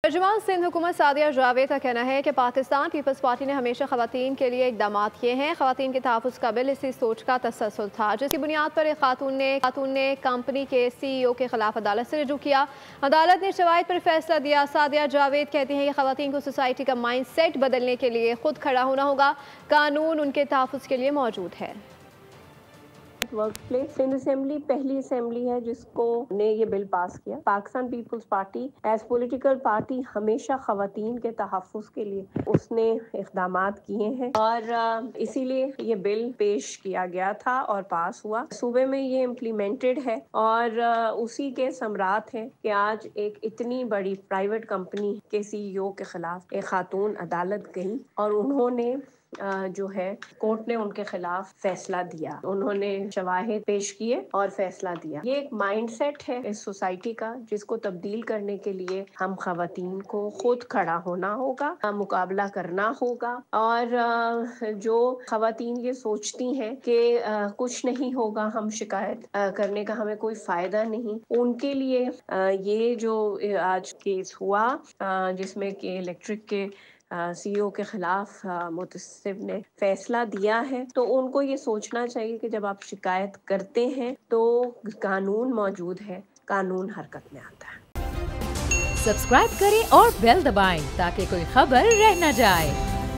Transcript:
तर्जुमान सिंध हुकूमत सादिया जावेद का कहना है कि पाकिस्तान पीपल्स पार्टी ने हमेशा खवातीन के लिए इकदाम किए हैं। खवातीन के तहफ़्फ़ुज़ का बिल इसी सोच का तसलसल था, जिसकी बुनियाद पर एक खातून ने कंपनी के CEO के खिलाफ अदालत से रुजू किया। अदालत ने शवाहिद पर फैसला दिया। सादिया जावेद कहती हैं कि खवातीन को सोसाइटी का माइंड सेट बदलने के लिए खुद खड़ा होना होगा। कानून उनके तहफ़्फ़ुज़ के लिए मौजूद है। वर्क प्लेस सिंध असेंबली पहली असेंबली है जिसको ने ये बिल पास किया। Pakistan peoples party as political party हमेशा खवातीन के तहफ़्फ़ुज़ के लिए उसने इक़दामात किए हैं और इसीलिए ये बिल पेश किया गया था और पास हुआ। सूबे में ये इम्प्लीमेंटेड है और उसी के समरात हैं कि आज एक इतनी बड़ी प्राइवेट कंपनी के CEO के खिलाफ एक खातून अदालत गई और उन्होंने जो है कोर्ट ने उनके खिलाफ फैसला दिया। उन्होंने शवाहिद पेश किए और फैसला दिया। ये एक माइंडसेट है इस सोसाइटी का जिसको तब्दील करने के लिए हम खवातीन को खुद खड़ा होना होगा, मुकाबला करना होगा। और जो खवातीन ये सोचती हैं कि कुछ नहीं होगा, हम शिकायत करने का हमें कोई फायदा नहीं, उनके लिए ये जो आज केस हुआ जिसमें कि इलेक्ट्रिक के CEO के खिलाफ मुतसिब ने फैसला दिया है, तो उनको ये सोचना चाहिए कि जब आप शिकायत करते हैं तो कानून मौजूद है, कानून हरकत में आता है। सब्सक्राइब करें और बेल दबाएं ताकि कोई खबर रह न जाए।